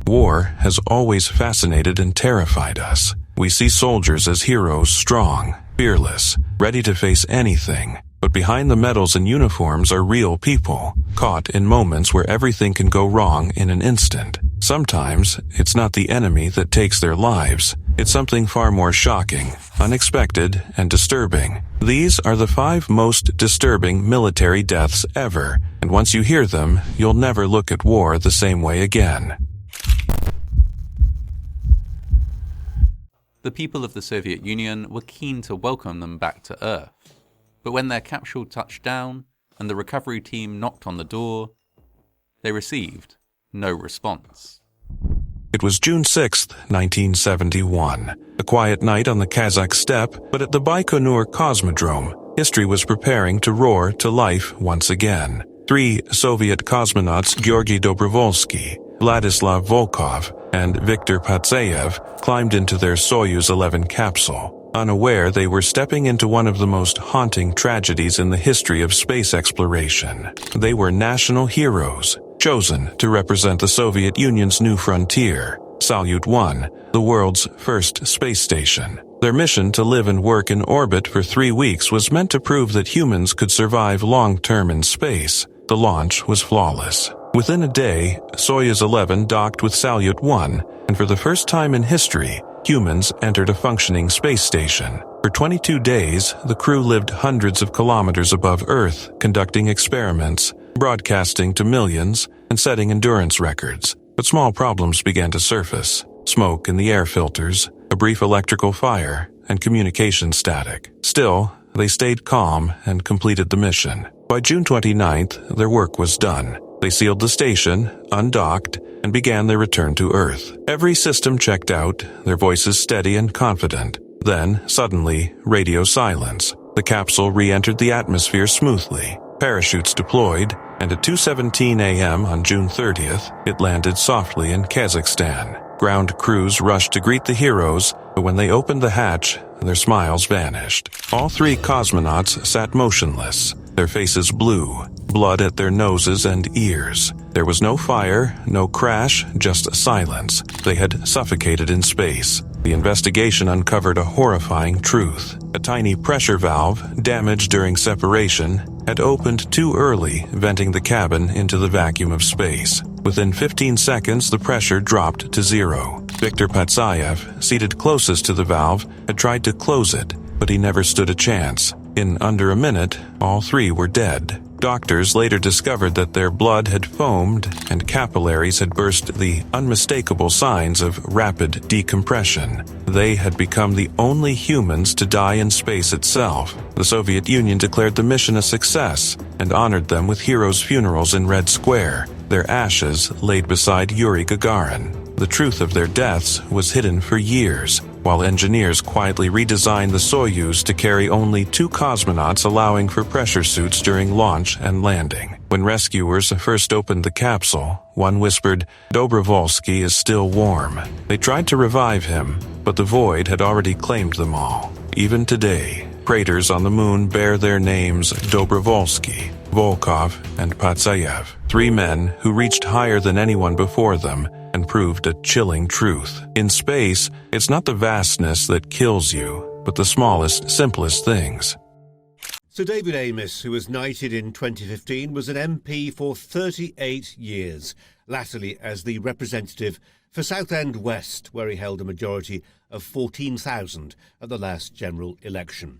War has always fascinated and terrified us. We see soldiers as heroes, strong, fearless, ready to face anything. But behind the medals and uniforms are real people, caught in moments where everything can go wrong in an instant. Sometimes, it's not the enemy that takes their lives. It's something far more shocking, unexpected, and disturbing. These are the 5 most disturbing military deaths ever, and once you hear them, you'll never look at war the same way again. The people of the Soviet Union were keen to welcome them back to Earth. But when their capsule touched down and the recovery team knocked on the door, they received no response. It was June 6, 1971. A quiet night on the Kazakh steppe, but at the Baikonur Cosmodrome, history was preparing to roar to life once again. 3 Soviet cosmonauts, Georgy Dobrovolsky, Vladislav Volkov, and Viktor Patsayev, climbed into their Soyuz 11 capsule. Unaware they were stepping into one of the most haunting tragedies in the history of space exploration. They were national heroes, chosen to represent the Soviet Union's new frontier, Salyut 1, the world's first space station. Their mission to live and work in orbit for 3 weeks was meant to prove that humans could survive long-term in space. The launch was flawless. Within a day, Soyuz 11 docked with Salyut 1, and for the first time in history, humans entered a functioning space station. For 22 days, the crew lived hundreds of kilometers above Earth, conducting experiments, broadcasting to millions, and setting endurance records. But small problems began to surface. Smoke in the air filters, a brief electrical fire, and communication static. Still, they stayed calm and completed the mission. By June 29th, their work was done. They sealed the station, undocked, and began their return to Earth. Every system checked out, their voices steady and confident. Then, suddenly, radio silence. The capsule re-entered the atmosphere smoothly. Parachutes deployed, and at 2:17 a.m. on June 30th, it landed softly in Kazakhstan. Ground crews rushed to greet the heroes, but when they opened the hatch, their smiles vanished. All 3 cosmonauts sat motionless, their faces blue, blood at their noses and ears. There was no fire, no crash, just silence. They had suffocated in space. The investigation uncovered a horrifying truth. A tiny pressure valve, damaged during separation, had opened too early, venting the cabin into the vacuum of space. Within 15 seconds, the pressure dropped to 0. Viktor Patsayev, seated closest to the valve, had tried to close it, but he never stood a chance. In under a minute, all 3 were dead. Doctors later discovered that their blood had foamed and capillaries had burst, the unmistakable signs of rapid decompression. They had become the only humans to die in space itself. The Soviet Union declared the mission a success and honored them with heroes' funerals in Red Square, their ashes laid beside Yuri Gagarin. The truth of their deaths was hidden for years, while engineers quietly redesigned the Soyuz to carry only 2 cosmonauts, allowing for pressure suits during launch and landing. When rescuers first opened the capsule, one whispered, "Dobrovolsky is still warm." They tried to revive him, but the void had already claimed them all. Even today, craters on the moon bear their names: Dobrovolsky, Volkov, and Patsayev, 3 men who reached higher than anyone before them and proved a chilling truth. In space, it's not the vastness that kills you, but the smallest, simplest things. Sir David Amess, who was knighted in 2015, was an MP for 38 years, latterly as the representative for Southend West, where he held a majority of 14,000 at the last general election.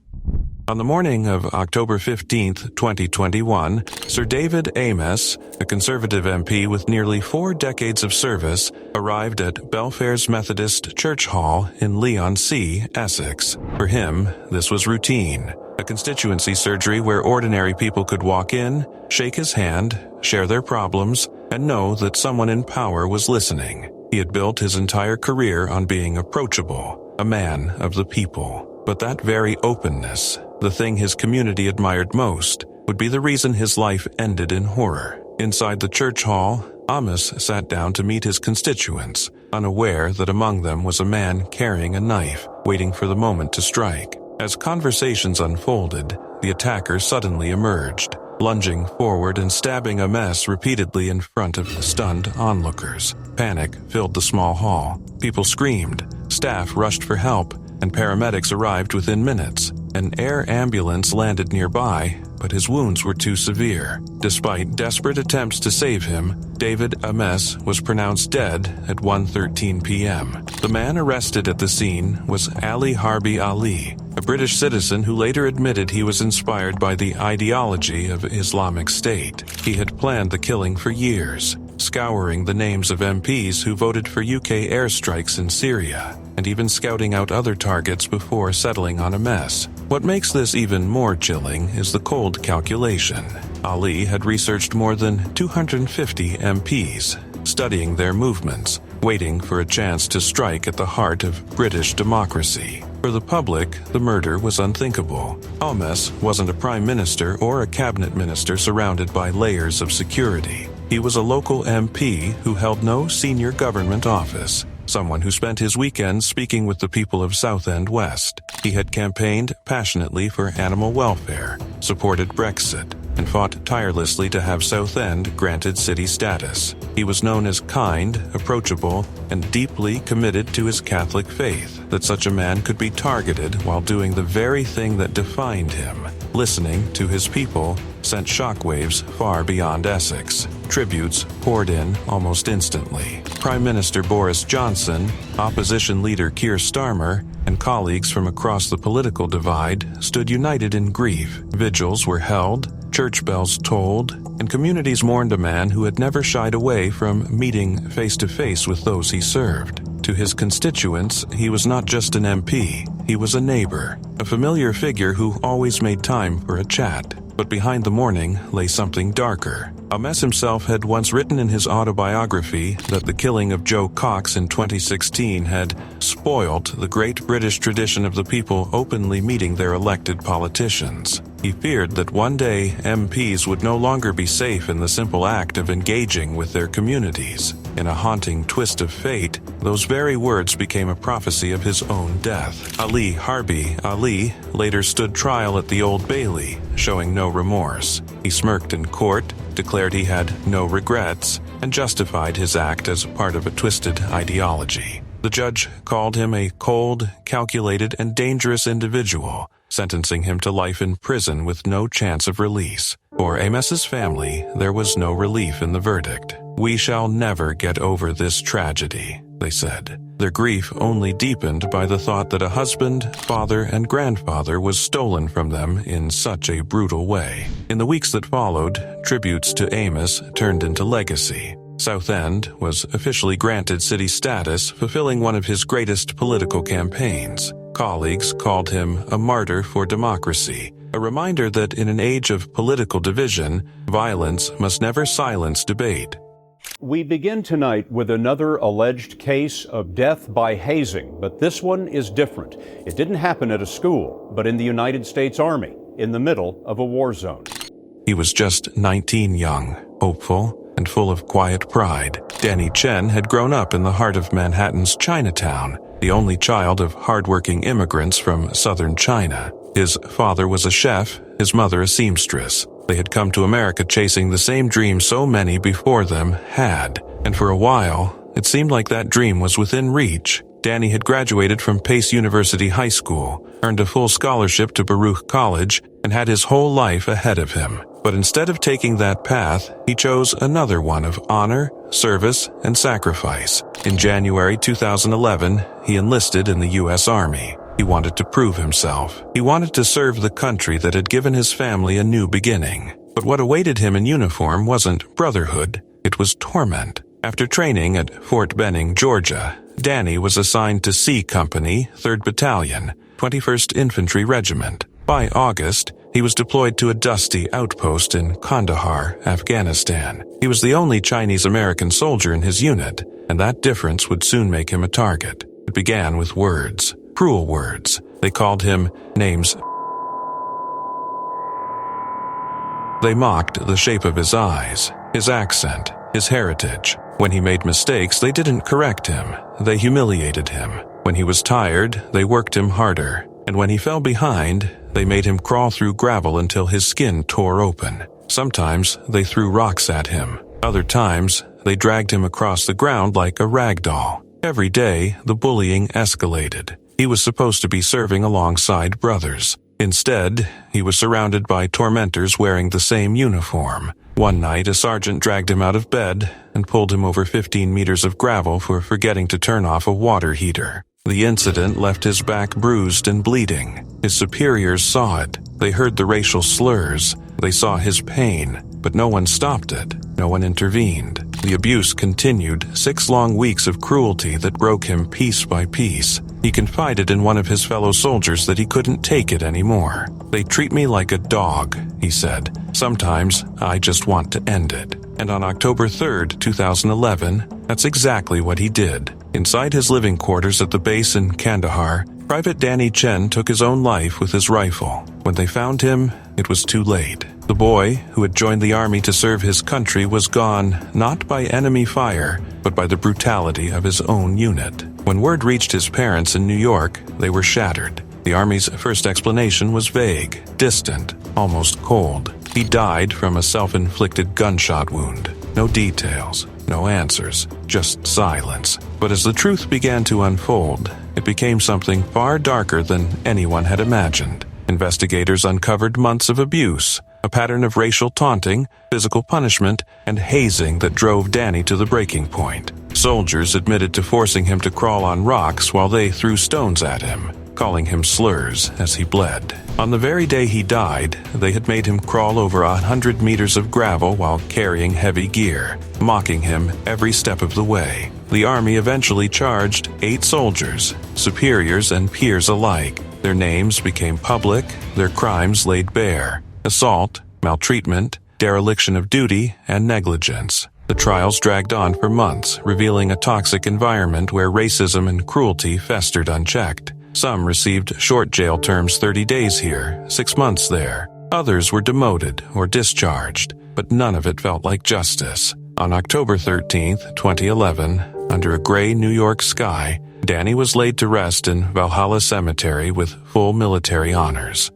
On the morning of October 15th, 2021, Sir David Amess, a Conservative MP with nearly 4 decades of service, arrived at Belfairs Methodist Church Hall in Leigh-on-Sea, Essex. For him, this was routine. A constituency surgery where ordinary people could walk in, shake his hand, share their problems, and know that someone in power was listening. He had built his entire career on being approachable, a man of the people. But that very openness, the thing his community admired most, would be the reason his life ended in horror. Inside the church hall, Amess sat down to meet his constituents, unaware that among them was a man carrying a knife, waiting for the moment to strike. As conversations unfolded, the attacker suddenly emerged. lunging forward and stabbing Ames repeatedly in front of stunned onlookers. Panic filled the small hall. People screamed. Staff rushed for help, and paramedics arrived within minutes. An air ambulance landed nearby, but his wounds were too severe. Despite desperate attempts to save him, David Ames was pronounced dead at 1:13 p.m. The man arrested at the scene was Ali Harbi Ali, a British citizen who later admitted he was inspired by the ideology of Islamic State. He had planned the killing for years, scouring the names of MPs who voted for UK airstrikes in Syria, and even scouting out other targets before settling on Ames. What makes this even more chilling is the cold calculation. Ali had researched more than 250 MPs, studying their movements, waiting for a chance to strike at the heart of British democracy. For the public, the murder was unthinkable. Ames wasn't a prime minister or a cabinet minister surrounded by layers of security. He was a local MP who held no senior government office, someone who spent his weekends speaking with the people of Southend West. He had campaigned passionately for animal welfare, supported Brexit, and fought tirelessly to have Southend granted city status. He was known as kind, approachable, and deeply committed to his Catholic faith. That such a man could be targeted while doing the very thing that defined him, listening to his people, sent shockwaves far beyond Essex. Tributes poured in almost instantly. Prime Minister Boris Johnson, opposition leader Keir Starmer, and colleagues from across the political divide stood united in grief. Vigils were held, church bells tolled, and communities mourned a man who had never shied away from meeting face-to-face with those he served. To his constituents, he was not just an MP, he was a neighbor, a familiar figure who always made time for a chat. But behind the mourning lay something darker. Ames himself had once written in his autobiography that the killing of Joe Cox in 2016 had spoilt the great British tradition of the people openly meeting their elected politicians. He feared that one day MPs would no longer be safe in the simple act of engaging with their communities. In a haunting twist of fate, those very words became a prophecy of his own death. Ali Harbi Ali later stood trial at the Old Bailey, showing no remorse. He smirked in court, declared he had no regrets, and justified his act as part of a twisted ideology. The judge called him a cold, calculated, and dangerous individual, sentencing him to life in prison with no chance of release. For Ames's family, there was no relief in the verdict. "We shall never get over this tragedy," they said. Their grief only deepened by the thought that a husband, father, and grandfather was stolen from them in such a brutal way. In the weeks that followed, tributes to Ames turned into legacy. Southend was officially granted city status, fulfilling one of his greatest political campaigns. Colleagues called him a martyr for democracy, a reminder that in an age of political division, violence must never silence debate. We begin tonight with another alleged case of death by hazing, but this one is different. It didn't happen at a school, but in the United States Army, in the middle of a war zone. He was just 19 young, hopeful, and full of quiet pride. Danny Chen had grown up in the heart of Manhattan's Chinatown, the only child of hardworking immigrants from southern China. His father was a chef, his mother a seamstress. They had come to America chasing the same dream so many before them had, and for a while, it seemed like that dream was within reach. Danny had graduated from Pace University High School, earned a full scholarship to Baruch College, and had his whole life ahead of him. But instead of taking that path, he chose another one of honor, service, and sacrifice. In January 2011, he enlisted in the U.S. Army. He wanted to prove himself. He wanted to serve the country that had given his family a new beginning. But what awaited him in uniform wasn't brotherhood, it was torment. After training at Fort Benning, Georgia, Danny was assigned to C Company, 3rd Battalion, 21st Infantry Regiment. By August, he was deployed to a dusty outpost in Kandahar, Afghanistan. He was the only Chinese-American soldier in his unit, and that difference would soon make him a target. It began with words. Cruel words. They called him names. They mocked the shape of his eyes, his accent, his heritage. When he made mistakes, they didn't correct him. They humiliated him. When he was tired, they worked him harder. And when he fell behind, they made him crawl through gravel until his skin tore open. Sometimes they threw rocks at him. Other times, they dragged him across the ground like a rag doll. Every day, the bullying escalated. He was supposed to be serving alongside brothers. Instead, he was surrounded by tormentors wearing the same uniform. One night, a sergeant dragged him out of bed and pulled him over 15 meters of gravel for forgetting to turn off a water heater. The incident left his back bruised and bleeding. His superiors saw it. They heard the racial slurs. They saw his pain, but no one stopped it. No one intervened. The abuse continued, 6 long weeks of cruelty that broke him piece by piece. He confided in one of his fellow soldiers that he couldn't take it anymore. "They treat me like a dog," he said. "Sometimes I just want to end it." And on October 3rd, 2011, that's exactly what he did. Inside his living quarters at the base in Kandahar, Private Danny Chen took his own life with his rifle. When they found him, it was too late. The boy, who had joined the army to serve his country, was gone not by enemy fire, but by the brutality of his own unit. When word reached his parents in New York, they were shattered. The Army's first explanation was vague, distant, almost cold. He died from a self-inflicted gunshot wound. No details, no answers, just silence. But as the truth began to unfold, it became something far darker than anyone had imagined. Investigators uncovered months of abuse, a pattern of racial taunting, physical punishment, and hazing that drove Danny to the breaking point. Soldiers admitted to forcing him to crawl on rocks while they threw stones at him, calling him slurs as he bled. On the very day he died, they had made him crawl over 100 meters of gravel while carrying heavy gear, mocking him every step of the way. The Army eventually charged 8 soldiers, superiors and peers alike. Their names became public, their crimes laid bare: assault, maltreatment, dereliction of duty, and negligence. The trials dragged on for months, revealing a toxic environment where racism and cruelty festered unchecked. Some received short jail terms, 30 days here, 6 months there. Others were demoted or discharged, but none of it felt like justice. On October 13th, 2011, under a gray New York sky, Danny was laid to rest in Valhalla Cemetery with full military honors.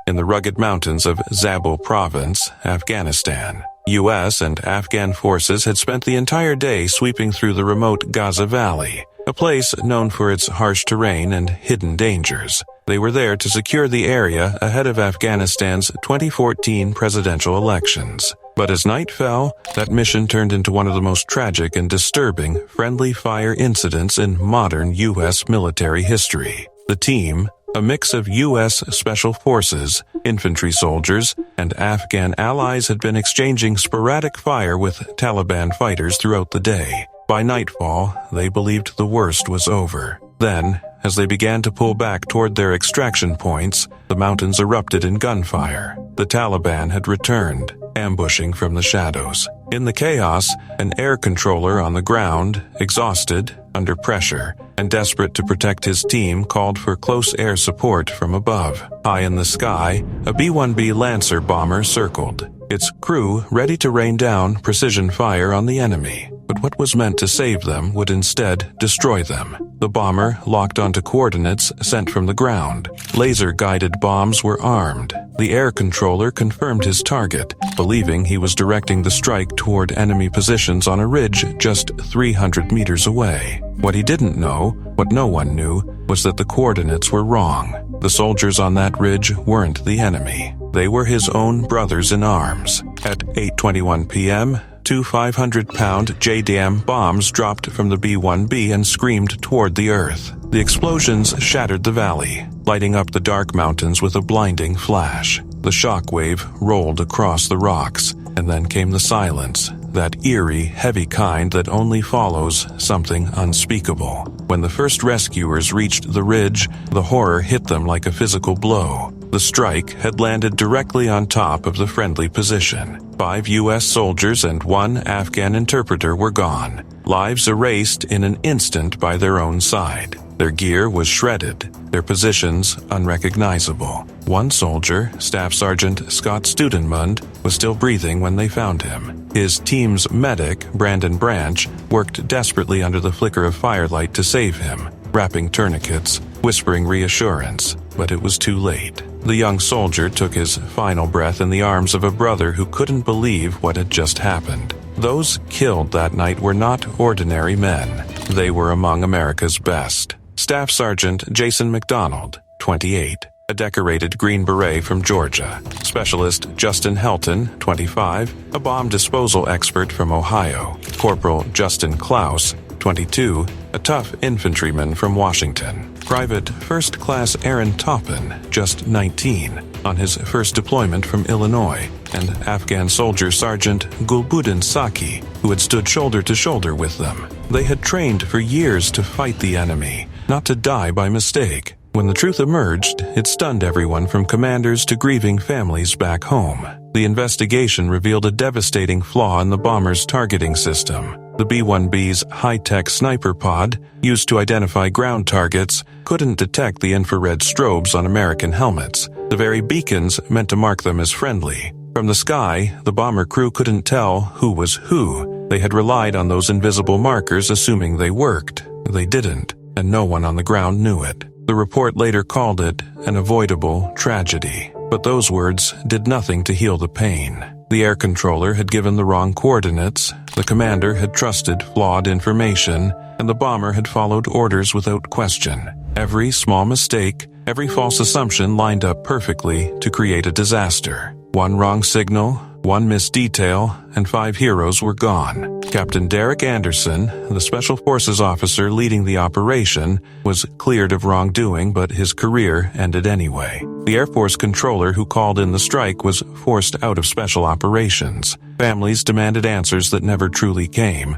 In the rugged mountains of Zabul Province, Afghanistan, U.S. and Afghan forces had spent the entire day sweeping through the remote Gaza Valley, a place known for its harsh terrain and hidden dangers. They were there to secure the area ahead of Afghanistan's 2014 presidential elections. But as night fell, that mission turned into one of the most tragic and disturbing friendly fire incidents in modern U.S. military history. The team, a mix of U.S. Special Forces, infantry soldiers, and Afghan allies, had been exchanging sporadic fire with Taliban fighters throughout the day. By nightfall, they believed the worst was over. Then, as they began to pull back toward their extraction points, the mountains erupted in gunfire. The Taliban had returned, ambushing from the shadows. In the chaos, an air controller on the ground, exhausted, under pressure, and desperate to protect his team, called for close air support from above. High in the sky, a B-1B Lancer bomber circled, its crew ready to rain down precision fire on the enemy. But what was meant to save them would instead destroy them. The bomber locked onto coordinates sent from the ground. Laser-guided bombs were armed. The air controller confirmed his target, believing he was directing the strike toward enemy positions on a ridge just 300 meters away. What he didn't know, what no one knew, was that the coordinates were wrong. The soldiers on that ridge weren't the enemy. They were his own brothers in arms. At 8:21 p.m., 2 500-pound JDAM bombs dropped from the B-1B and screamed toward the earth. The explosions shattered the valley, lighting up the dark mountains with a blinding flash. The shockwave rolled across the rocks, and then came the silence, that eerie, heavy kind that only follows something unspeakable. When the first rescuers reached the ridge, the horror hit them like a physical blow. The strike had landed directly on top of the friendly position. 5 U.S. soldiers and 1 Afghan interpreter were gone, lives erased in an instant by their own side. Their gear was shredded, their positions unrecognizable. One soldier, Staff Sergeant Scott Studenmund, was still breathing when they found him. His team's medic, Brandon Branch, worked desperately under the flicker of firelight to save him, wrapping tourniquets, whispering reassurance, but it was too late. The young soldier took his final breath in the arms of a brother who couldn't believe what had just happened. Those killed that night were not ordinary men. They were among America's best. Staff Sergeant Jason McDonald, 28, a decorated Green Beret from Georgia. Specialist Justin Helton, 25, a bomb disposal expert from Ohio. Corporal Justin Klaus, 22, a tough infantryman from Washington. Private First Class Aaron Toppin, just 19, on his first deployment from Illinois, and Afghan soldier Sergeant Gulbuddin Saki, who had stood shoulder to shoulder with them. They had trained for years to fight the enemy, not to die by mistake. When the truth emerged, it stunned everyone from commanders to grieving families back home. The investigation revealed a devastating flaw in the bomber's targeting system. The B-1B's high-tech sniper pod, used to identify ground targets, couldn't detect the infrared strobes on American helmets, the very beacons meant to mark them as friendly. From the sky, the bomber crew couldn't tell who was who. They had relied on those invisible markers assuming they worked. They didn't, and no one on the ground knew it. The report later called it an avoidable tragedy. But those words did nothing to heal the pain. The air controller had given the wrong coordinates, the commander had trusted flawed information, and the bomber had followed orders without question. Every small mistake, every false assumption lined up perfectly to create a disaster. One wrong signal, one missed detail, and 5 heroes were gone. Captain Derek Anderson, the Special Forces officer leading the operation, was cleared of wrongdoing, but his career ended anyway. The Air Force controller who called in the strike was forced out of special operations. Families demanded answers that never truly came.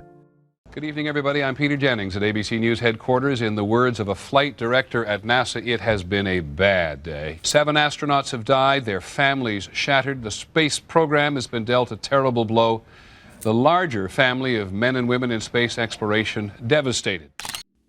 Good evening, everybody. I'm Peter Jennings at ABC News headquarters. In the words of a flight director at NASA, it has been a bad day. 7 astronauts have died, their families shattered. The space program has been dealt a terrible blow. The larger family of men and women in space exploration devastated.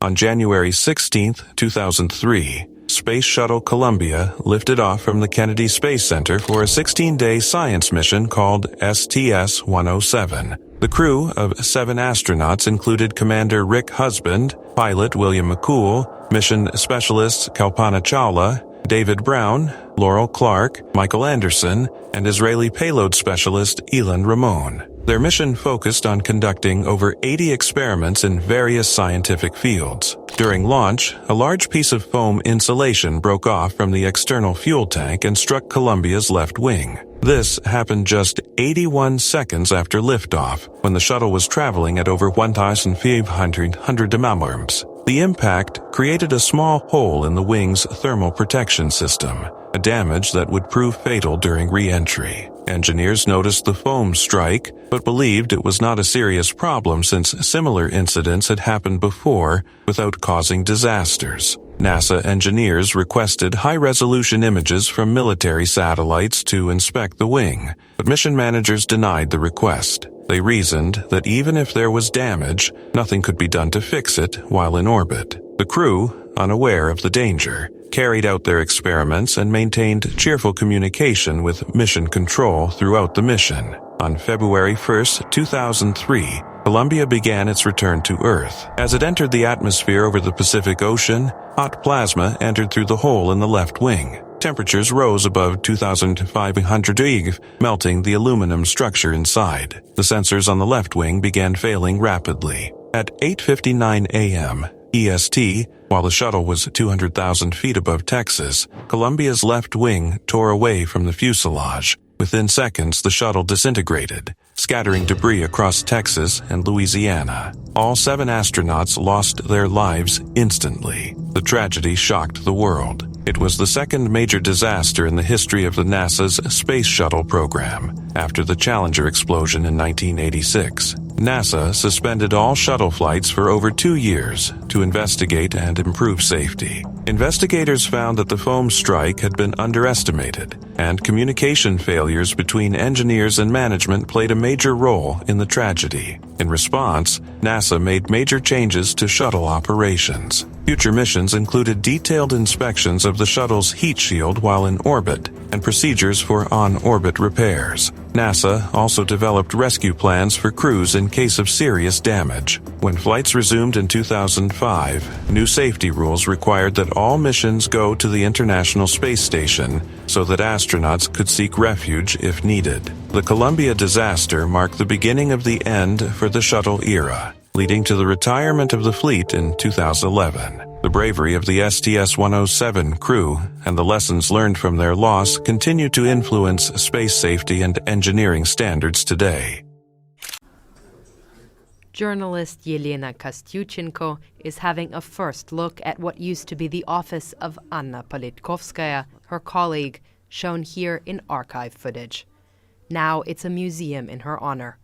On January 16, 2003, Space Shuttle Columbia lifted off from the Kennedy Space Center for a 16-day science mission called STS-107. The crew of 7 astronauts included Commander Rick Husband, pilot William McCool, mission specialists Kalpana Chawla, David Brown, Laurel Clark, Michael Anderson, and Israeli payload specialist Ilan Ramon. Their mission focused on conducting over 80 experiments in various scientific fields. During launch, a large piece of foam insulation broke off from the external fuel tank and struck Columbia's left wing. This happened just 81 seconds after liftoff, when the shuttle was traveling at over 1,500 mmHg. The impact created a small hole in the wing's thermal protection system, a damage that would prove fatal during re-entry. Engineers noticed the foam strike, but believed it was not a serious problem since similar incidents had happened before without causing disasters. NASA engineers requested high-resolution images from military satellites to inspect the wing, but mission managers denied the request. They reasoned that even if there was damage, nothing could be done to fix it while in orbit. The crew, unaware of the danger, carried out their experiments and maintained cheerful communication with mission control throughout the mission. On February 1, 2003, Columbia began its return to Earth. As it entered the atmosphere over the Pacific Ocean, hot plasma entered through the hole in the left wing. Temperatures rose above 2,500 degrees, melting the aluminum structure inside. The sensors on the left wing began failing rapidly. At 8:59 a.m. EST, while the shuttle was 200,000 feet above Texas, Columbia's left wing tore away from the fuselage. Within seconds, the shuttle disintegrated, scattering debris across Texas and Louisiana. All 7 astronauts lost their lives instantly. The tragedy shocked the world. It was the second major disaster in the history of the NASA's Space Shuttle program, after the Challenger explosion in 1986. NASA suspended all shuttle flights for over 2 years to investigate and improve safety. Investigators found that the foam strike had been underestimated, and communication failures between engineers and management played a major role in the tragedy. In response, NASA made major changes to shuttle operations. Future missions included detailed inspections of the shuttle's heat shield while in orbit and procedures for on-orbit repairs. NASA also developed rescue plans for crews in case of serious damage. When flights resumed in 2005, new safety rules required that all missions go to the International Space Station so that astronauts could seek refuge if needed. The Columbia disaster marked the beginning of the end for the shuttle era, leading to the retirement of the fleet in 2011. The bravery of the STS-107 crew and the lessons learned from their loss continue to influence space safety and engineering standards today. Journalist Yelena Kostyuchenko is having a first look at what used to be the office of Anna Politkovskaya, her colleague, shown here in archive footage. Now it's a museum in her honor.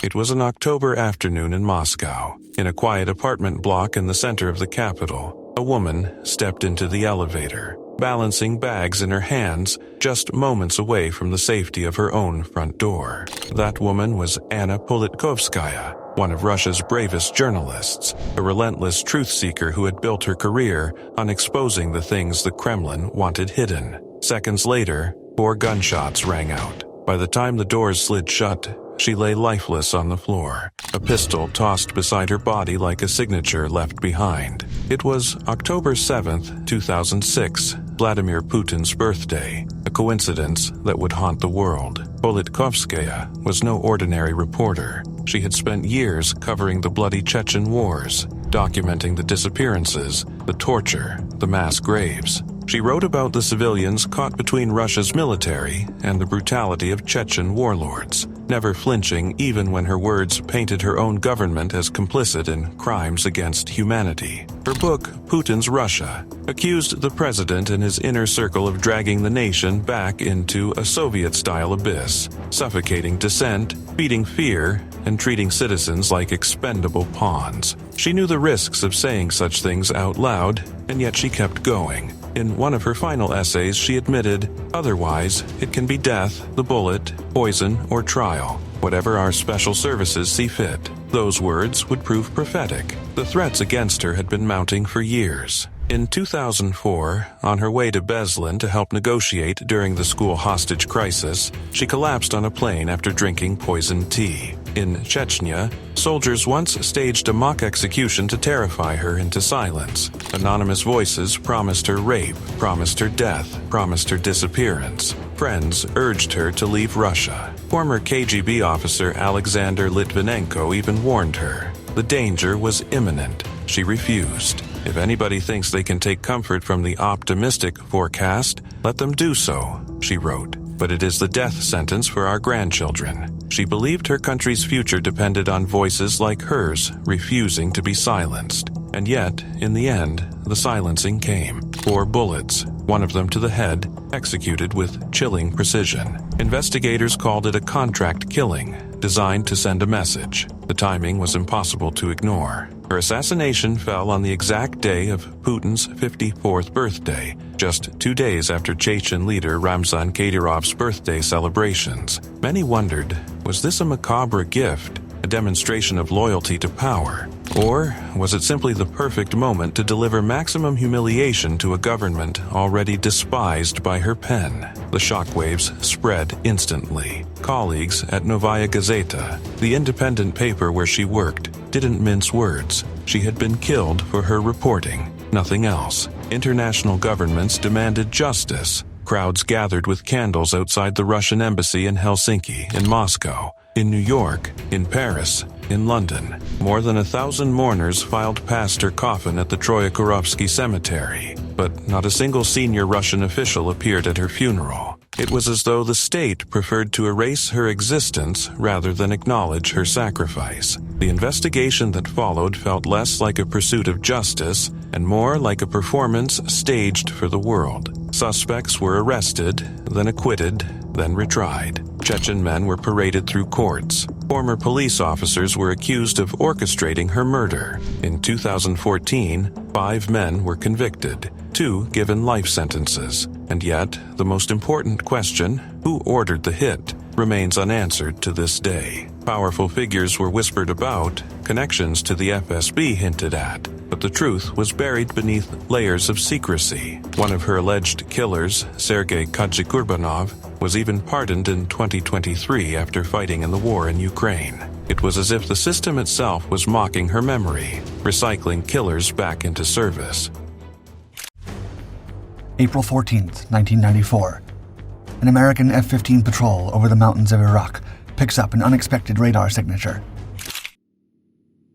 It was an October afternoon in Moscow. In a quiet apartment block in the center of the capital, a woman stepped into the elevator, balancing bags in her hands, just moments away from the safety of her own front door. That woman was Anna Politkovskaya, one of Russia's bravest journalists, a relentless truth seeker who had built her career on exposing the things the Kremlin wanted hidden. Seconds later, 4 gunshots rang out. By the time the doors slid shut, she lay lifeless on the floor, a pistol tossed beside her body like a signature left behind. It was October 7th, 2006, Vladimir Putin's birthday, a coincidence that would haunt the world. Politkovskaya was no ordinary reporter. She had spent years covering the bloody Chechen wars, documenting the disappearances, the torture, the mass graves. She wrote about the civilians caught between Russia's military and the brutality of Chechen warlords, never flinching even when her words painted her own government as complicit in crimes against humanity. Her book, Putin's Russia, accused the president and his inner circle of dragging the nation back into a Soviet-style abyss, suffocating dissent, feeding fear, and treating citizens like expendable pawns. She knew the risks of saying such things out loud, and yet she kept going. In one of her final essays, she admitted, "Otherwise, it can be death, the bullet, poison, or trial. Whatever our special services see fit." Those words would prove prophetic. The threats against her had been mounting for years. In 2004, on her way to Beslan to help negotiate during the school hostage crisis, she collapsed on a plane after drinking poisoned tea. In Chechnya, soldiers once staged a mock execution to terrify her into silence. Anonymous voices promised her rape, promised her death, promised her disappearance. Friends urged her to leave Russia. Former KGB officer Alexander Litvinenko even warned her. The danger was imminent. She refused. If anybody thinks they can take comfort from the optimistic forecast, let them do so, she wrote. But it is the death sentence for our grandchildren. She believed her country's future depended on voices like hers refusing to be silenced. And yet, in the end, the silencing came. 4 bullets, one of them to the head, executed with chilling precision. Investigators called it a contract killing, designed to send a message. The timing was impossible to ignore. Her assassination fell on the exact day of Putin's 54th birthday, just 2 days after Chechen leader Ramzan Kadyrov's birthday celebrations. Many wondered, was this a macabre gift, a demonstration of loyalty to power? Or was it simply the perfect moment to deliver maximum humiliation to a government already despised by her pen? The shockwaves spread instantly. Colleagues at Novaya Gazeta, the independent paper where she worked, didn't mince words. She had been killed for her reporting, nothing else. International governments demanded justice. Crowds gathered with candles outside the Russian embassy in Helsinki, in Moscow, in New York, in Paris, in London. More than 1,000 mourners filed past her coffin at the Troyekurovsky Cemetery, but not a single senior Russian official appeared at her funeral. It was as though the state preferred to erase her existence rather than acknowledge her sacrifice. The investigation that followed felt less like a pursuit of justice and more like a performance staged for the world. Suspects were arrested, then acquitted, then retried. Chechen men were paraded through courts. Former police officers were accused of orchestrating her murder. In 2014, 5 men were convicted, 2 given life sentences. And yet, the most important question, who ordered the hit, remains unanswered to this day. Powerful figures were whispered about, connections to the FSB hinted at, but the truth was buried beneath layers of secrecy. One of her alleged killers, Sergei Kadzikurbanov, was even pardoned in 2023 after fighting in the war in Ukraine. It was as if the system itself was mocking her memory, recycling killers back into service. April 14th, 1994. An American F-15 patrol over the mountains of Iraq picks up an unexpected radar signature.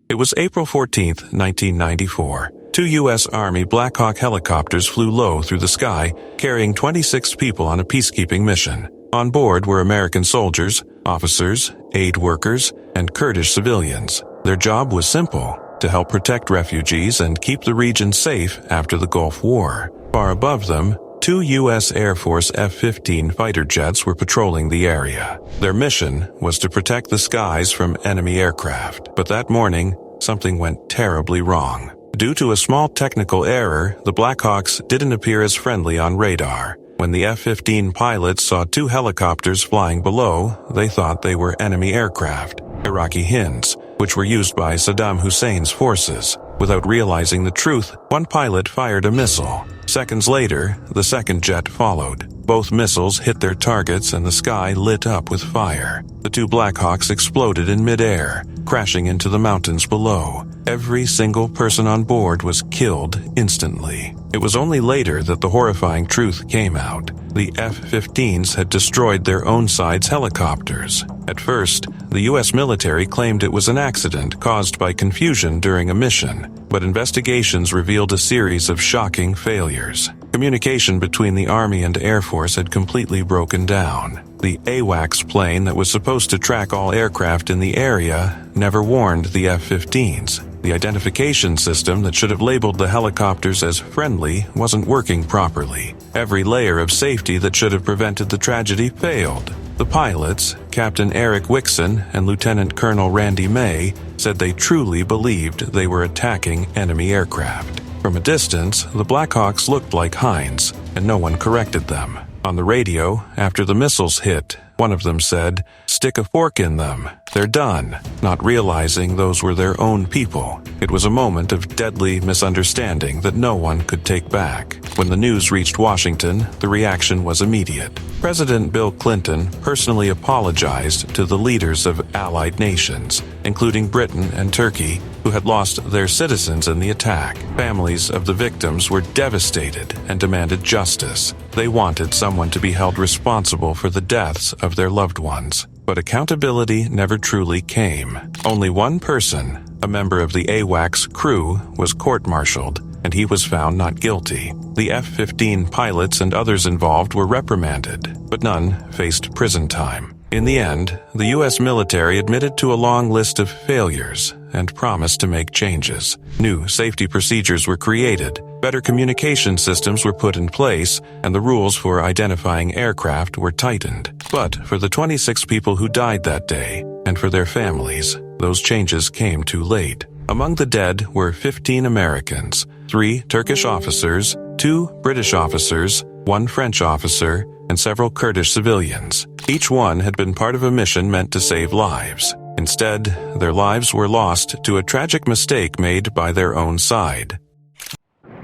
It was April 14th, 1994. 2 U.S. Army Black Hawk helicopters flew low through the sky, carrying 26 people on a peacekeeping mission. On board were American soldiers, officers, aid workers, and Kurdish civilians. Their job was simple: to help protect refugees and keep the region safe after the Gulf War. Far above them, 2 U.S. Air Force F-15 fighter jets were patrolling the area. Their mission was to protect the skies from enemy aircraft. But that morning, something went terribly wrong. Due to a small technical error, the Blackhawks didn't appear as friendly on radar. When the F-15 pilots saw 2 helicopters flying below, they thought they were enemy aircraft, Iraqi Hinds, which were used by Saddam Hussein's forces. Without realizing the truth, one pilot fired a missile. Seconds later, the second jet followed. Both missiles hit their targets and the sky lit up with fire. The 2 Blackhawks exploded in midair, crashing into the mountains below. Every single person on board was killed instantly. It was only later that the horrifying truth came out. The F-15s had destroyed their own side's helicopters. At first, the U.S. military claimed it was an accident caused by confusion during a mission, but investigations revealed a series of shocking failures. Communication between the Army and Air Force had completely broken down. The AWACS plane that was supposed to track all aircraft in the area never warned the F-15s. The identification system that should have labeled the helicopters as friendly wasn't working properly. Every layer of safety that should have prevented the tragedy failed. The pilots, Captain Eric Wixon and Lieutenant Colonel Randy May, said they truly believed they were attacking enemy aircraft. From a distance, the Blackhawks looked like Hinds, and no one corrected them. On the radio, after the missiles hit, one of them said, "Stick a fork in them. They're done," not realizing those were their own people. It was a moment of deadly misunderstanding that no one could take back. When the news reached Washington, the reaction was immediate. President Bill Clinton personally apologized to the leaders of allied nations, including Britain and Turkey, who had lost their citizens in the attack. Families of the victims were devastated and demanded justice. They wanted someone to be held responsible for the deaths of their loved ones. But accountability never truly came. Only one person, a member of the AWACS crew, was court-martialed, and he was found not guilty. The F-15 pilots and others involved were reprimanded, but none faced prison time. In the end, the U.S. military admitted to a long list of failures and promised to make changes. New safety procedures were created, better communication systems were put in place, and the rules for identifying aircraft were tightened. But for the 26 people who died that day, and for their families, those changes came too late. Among the dead were 15 Americans, 3 Turkish officers, 2 British officers, 1 French officer, and several Kurdish civilians. Each one had been part of a mission meant to save lives. Instead, their lives were lost to a tragic mistake made by their own side.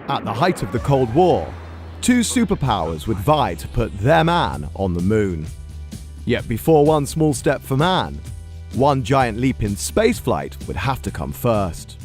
At the height of the Cold War, 2 superpowers would vie to put their man on the moon. Yet before one small step for man, one giant leap in spaceflight would have to come first.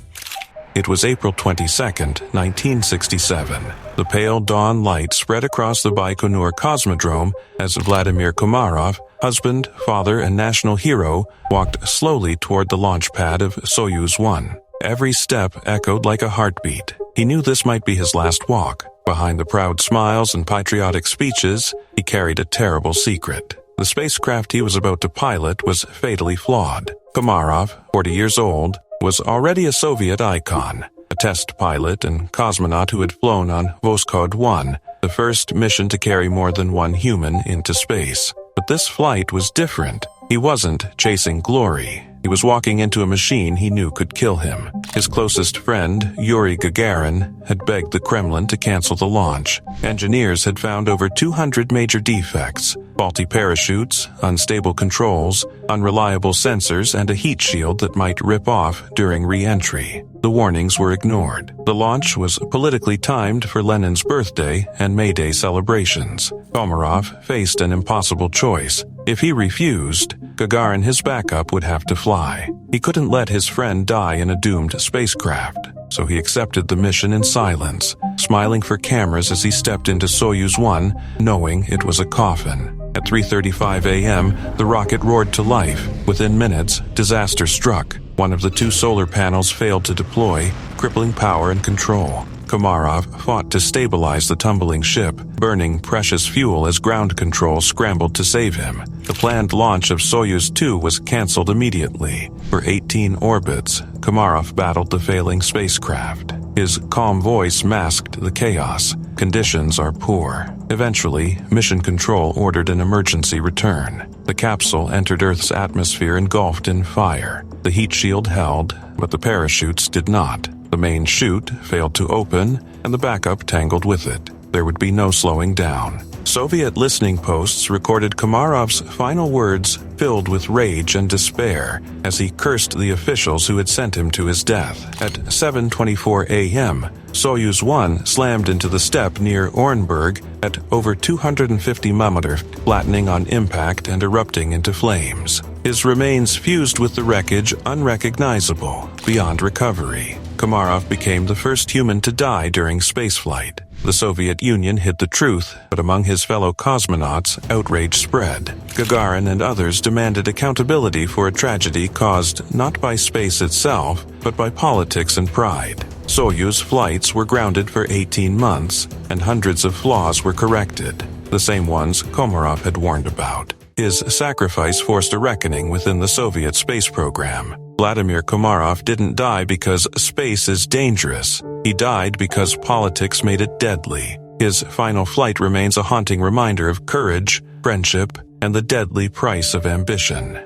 It was April 22nd, 1967. The pale dawn light spread across the Baikonur Cosmodrome as Vladimir Komarov, husband, father, and national hero, walked slowly toward the launch pad of Soyuz 1. Every step echoed like a heartbeat. He knew this might be his last walk. Behind the proud smiles and patriotic speeches, he carried a terrible secret. The spacecraft he was about to pilot was fatally flawed. Komarov, 40 years old, was already a Soviet icon, a test pilot and cosmonaut who had flown on Voskhod 1, the first mission to carry more than one human into space. But this flight was different. He wasn't chasing glory. He was walking into a machine he knew could kill him. His closest friend, Yuri Gagarin, had begged the Kremlin to cancel the launch. Engineers had found over 200 major defects: faulty parachutes, unstable controls, unreliable sensors, and a heat shield that might rip off during re-entry. The warnings were ignored. The launch was politically timed for Lenin's birthday and May Day celebrations. Komarov faced an impossible choice. If he refused, Gagarin, his backup, would have to fly. He couldn't let his friend die in a doomed spacecraft, so he accepted the mission in silence, smiling for cameras as he stepped into Soyuz 1, knowing it was a coffin. At 3:35 a.m., the rocket roared to life. Within minutes, disaster struck. One of the two solar panels failed to deploy, crippling power and control. Komarov fought to stabilize the tumbling ship, burning precious fuel as ground control scrambled to save him. The planned launch of Soyuz 2 was canceled immediately. For 18 orbits, Komarov battled the failing spacecraft. His calm voice masked the chaos. Conditions are poor. Eventually, Mission Control ordered an emergency return. The capsule entered Earth's atmosphere engulfed in fire. The heat shield held, but the parachutes did not. The main chute failed to open, and the backup tangled with it. There would be no slowing down. Soviet listening posts recorded Komarov's final words filled with rage and despair as he cursed the officials who had sent him to his death. At 7:24 a.m., Soyuz 1 slammed into the steppe near Orenburg at over 250 mm, flattening on impact and erupting into flames. His remains fused with the wreckage unrecognizable, beyond recovery. Komarov became the first human to die during spaceflight. The Soviet Union hid the truth, but among his fellow cosmonauts, outrage spread. Gagarin and others demanded accountability for a tragedy caused not by space itself, but by politics and pride. Soyuz flights were grounded for 18 months, and hundreds of flaws were corrected, the same ones Komarov had warned about. His sacrifice forced a reckoning within the Soviet space program. Vladimir Komarov didn't die because space is dangerous. He died because politics made it deadly. His final flight remains a haunting reminder of courage, friendship, and the deadly price of ambition.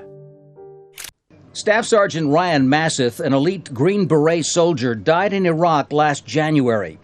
Staff Sergeant Ryan Masseth, an elite Green Beret soldier, died in Iraq last January.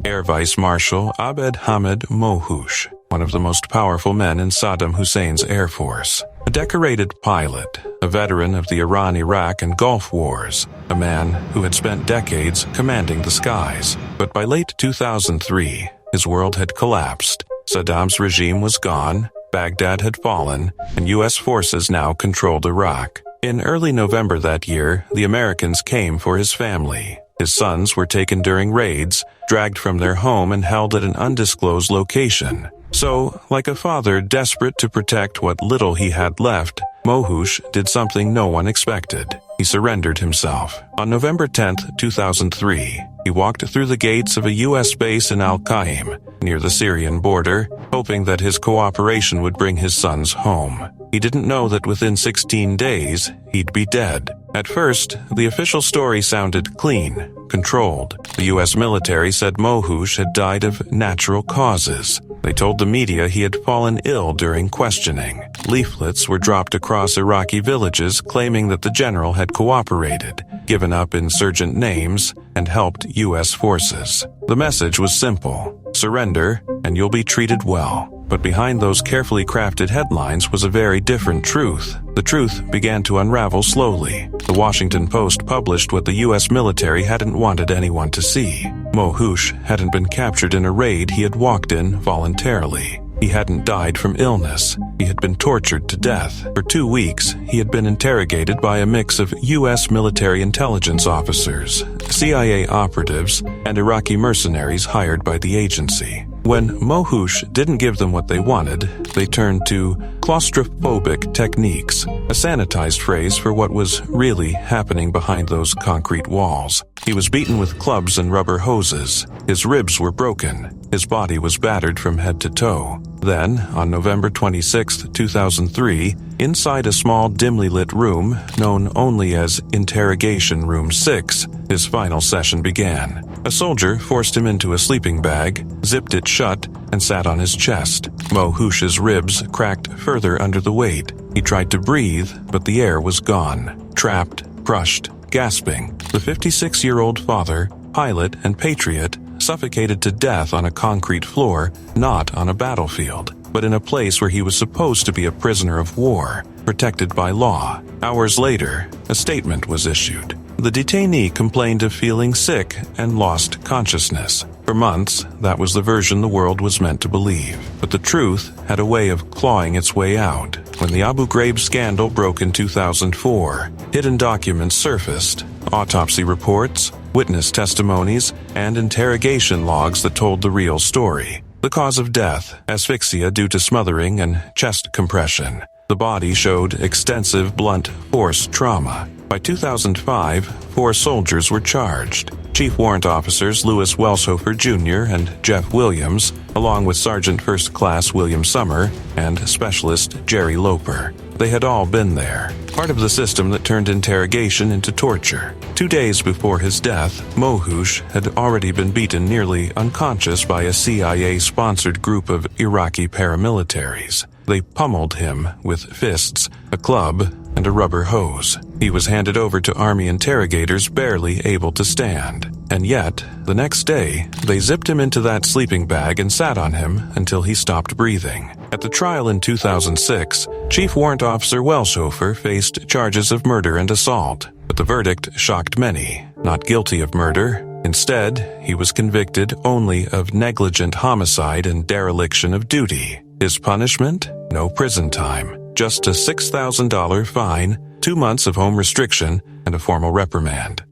Air Vice Marshal Abed Hamid Mohoush, one of the most powerful men in Saddam Hussein's Air Force. A decorated pilot, a veteran of the Iran, Iraq, and Gulf Wars, a man who had spent decades commanding the skies. But by late 2003, his world had collapsed. Saddam's regime was gone, Baghdad had fallen, and U.S. forces now controlled Iraq. In early November that year, the Americans came for his family. His sons were taken during raids, dragged from their home and held at an undisclosed location. So, like a father desperate to protect what little he had left, Mohoush did something no one expected. He surrendered himself. On November 10, 2003, he walked through the gates of a U.S. base in Al-Qaim, near the Syrian border, hoping that his cooperation would bring his sons home. He didn't know that within 16 days, he'd be dead. At first, the official story sounded clean, controlled. The U.S. military said Mohoush had died of natural causes. They told the media he had fallen ill during questioning. Leaflets were dropped across Iraqi villages claiming that the general had cooperated, given up insurgent names, and helped U.S. forces. The message was simple: surrender, and you'll be treated well. But behind those carefully crafted headlines was a very different truth. The truth began to unravel slowly. The Washington Post published what the U.S. military hadn't wanted anyone to see. Mohoush hadn't been captured in a raid he had walked in voluntarily. He hadn't died from illness. He had been tortured to death. For 2 weeks, he had been interrogated by a mix of U.S. military intelligence officers, CIA operatives, and Iraqi mercenaries hired by the agency. When Mohoush didn't give them what they wanted, they turned to claustrophobic techniques, a sanitized phrase for what was really happening behind those concrete walls. He was beaten with clubs and rubber hoses. His ribs were broken. His body was battered from head to toe. Then, on November 26, 2003, inside a small dimly lit room known only as Interrogation Room 6, his final session began. A soldier forced him into a sleeping bag, zipped it shut, and sat on his chest. Mohoush's ribs cracked further under the weight. He tried to breathe, but the air was gone. Trapped, crushed, gasping. The 56-year-old father, pilot, and patriot suffocated to death on a concrete floor, not on a battlefield, but in a place where he was supposed to be a prisoner of war, protected by law. Hours later, a statement was issued. The detainee complained of feeling sick and lost consciousness. For months, that was the version the world was meant to believe. But the truth had a way of clawing its way out. When the Abu Ghraib scandal broke in 2004, hidden documents surfaced, autopsy reports, witness testimonies, and interrogation logs that told the real story. The cause of death, asphyxia due to smothering and chest compression. The body showed extensive blunt force trauma. By 2005, 4 soldiers were charged. Chief Warrant Officers Louis Welshofer Jr. and Jeff Williams, along with Sergeant First Class William Summer and Specialist Jerry Loper. They had all been there, part of the system that turned interrogation into torture. 2 days before his death, Mohoush had already been beaten nearly unconscious by a CIA-sponsored group of Iraqi paramilitaries. They pummeled him with fists, a club, and a rubber hose. He was handed over to Army interrogators barely able to stand. And yet, the next day, they zipped him into that sleeping bag and sat on him until he stopped breathing. At the trial in 2006, Chief Warrant Officer Welshofer faced charges of murder and assault, but the verdict shocked many. Not guilty of murder. Instead, he was convicted only of negligent homicide and dereliction of duty. His punishment? No prison time. Just a $6,000 fine, 2 months of home restriction, and a formal reprimand.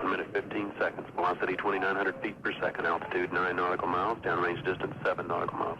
Minute 15 seconds. Velocity 2,900 feet per second. Altitude 9 nautical miles. Downrange distance 7 nautical miles.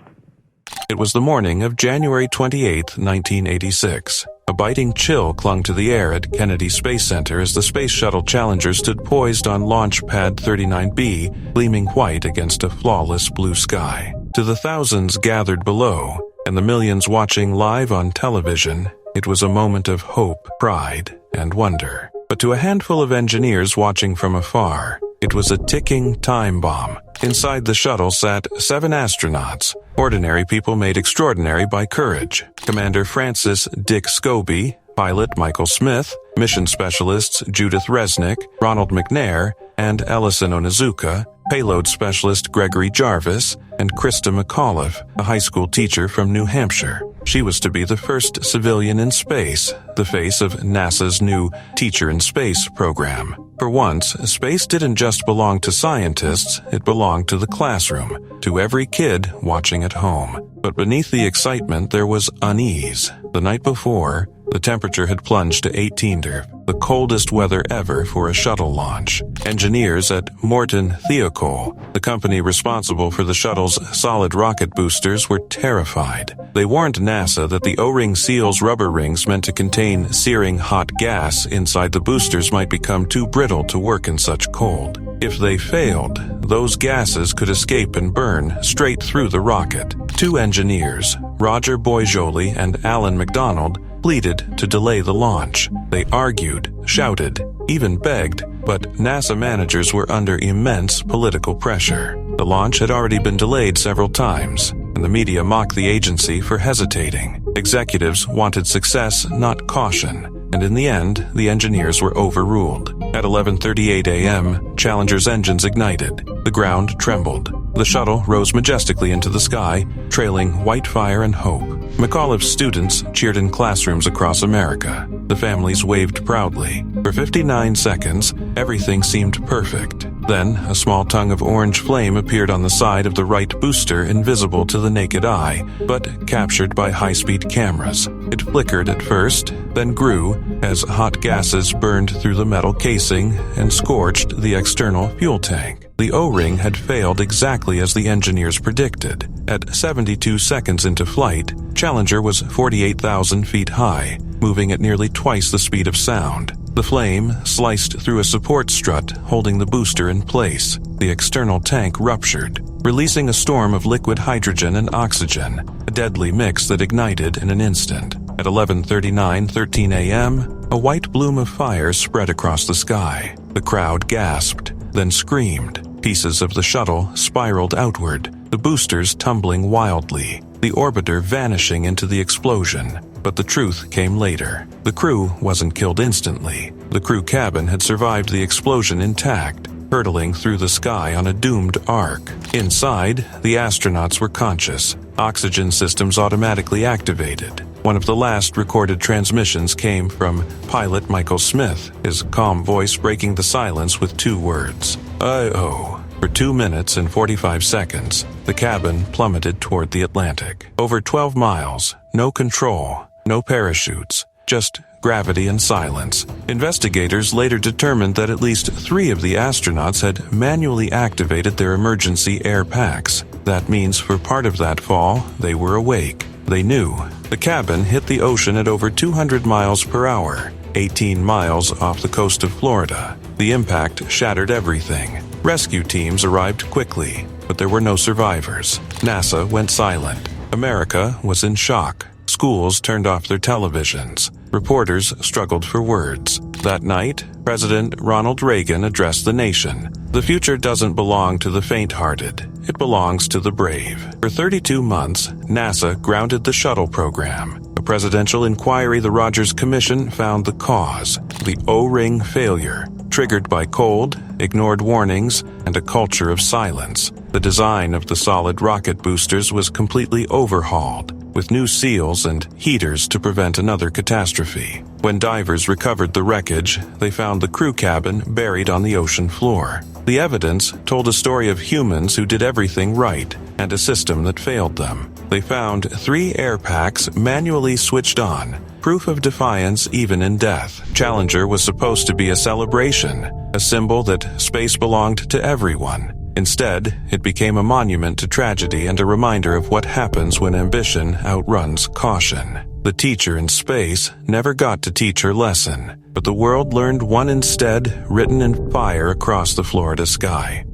It was the morning of January 28, 1986. A biting chill clung to the air at Kennedy Space Center as the Space Shuttle Challenger stood poised on Launch Pad 39B, gleaming white against a flawless blue sky. To the thousands gathered below, and the millions watching live on television, it was a moment of hope, pride, and wonder. But to a handful of engineers watching from afar, it was a ticking time bomb. Inside the shuttle sat 7 astronauts, ordinary people made extraordinary by courage. Commander Francis Dick Scobie, pilot Michael Smith, mission specialists Judith Resnick, Ronald McNair, and Ellison Onizuka, payload specialist Gregory Jarvis, and Krista McAuliffe, a high school teacher from New Hampshire. She was to be the first civilian in space, the face of NASA's new Teacher in Space program. For once, space didn't just belong to scientists, it belonged to the classroom, to every kid watching at home. But beneath the excitement there was unease. The night before, the temperature had plunged to 18 the coldest weather ever for a shuttle launch. Engineers at Morton Thiokol, the company responsible for the shuttle's solid rocket boosters, were terrified. They warned NASA that the O-ring seal's rubber rings meant to contain searing hot gas inside the boosters might become too brittle to work in such cold. If they failed, those gases could escape and burn straight through the rocket. 2 engineers, Roger Boisjoli and Alan McDonald, pleaded to delay the launch. They argued, shouted, even begged, but NASA managers were under immense political pressure. The launch had already been delayed several times, and the media mocked the agency for hesitating. Executives wanted success, not caution, and in the end, the engineers were overruled. At 11:38 a.m., Challenger's engines ignited. The ground trembled. The shuttle rose majestically into the sky, trailing white fire and hope. McAuliffe's students cheered in classrooms across America. The families waved proudly. For 59 seconds, everything seemed perfect. Then, a small tongue of orange flame appeared on the side of the right booster, invisible to the naked eye, but captured by high-speed cameras. It flickered at first, then grew as hot gases burned through the metal casing and scorched the external fuel tank. The O-ring had failed exactly as the engineers predicted. At 72 seconds into flight, Challenger was 48,000 feet high, moving at nearly twice the speed of sound. The flame sliced through a support strut holding the booster in place. The external tank ruptured, releasing a storm of liquid hydrogen and oxygen, a deadly mix that ignited in an instant. At 11:39:13 a.m., a white bloom of fire spread across the sky. The crowd gasped, then screamed. Pieces of the shuttle spiraled outward, the boosters tumbling wildly, the orbiter vanishing into the explosion. But the truth came later. The crew wasn't killed instantly. The crew cabin had survived the explosion intact, hurtling through the sky on a doomed arc. Inside, the astronauts were conscious. Oxygen systems automatically activated. One of the last recorded transmissions came from pilot Michael Smith, his calm voice breaking the silence with 2 words, "I-O." For 2 minutes and 45 seconds, the cabin plummeted toward the Atlantic. Over 12 miles, no control, no parachutes, just gravity and silence. Investigators later determined that at least 3 of the astronauts had manually activated their emergency air packs. That means for part of that fall, they were awake. They knew. The cabin hit the ocean at over 200 miles per hour, 18 miles off the coast of Florida. The impact shattered everything. Rescue teams arrived quickly, but there were no survivors. NASA went silent. America was in shock. Schools turned off their televisions. Reporters struggled for words. That night, President Ronald Reagan addressed the nation. The future doesn't belong to the faint-hearted. It belongs to the brave. For 32 months, NASA grounded the shuttle program. A presidential inquiry, the Rogers Commission, found the cause, the O-ring failure, triggered by cold, ignored warnings, and a culture of silence. The design of the solid rocket boosters was completely overhauled, with new seals and heaters to prevent another catastrophe. When divers recovered the wreckage, they found the crew cabin buried on the ocean floor. The evidence told a story of humans who did everything right and a system that failed them. They found 3 air packs manually switched on, proof of defiance even in death. Challenger was supposed to be a celebration, a symbol that space belonged to everyone. Instead, it became a monument to tragedy and a reminder of what happens when ambition outruns caution. The teacher in space never got to teach her lesson, but the world learned one instead, written in fire across the Florida sky.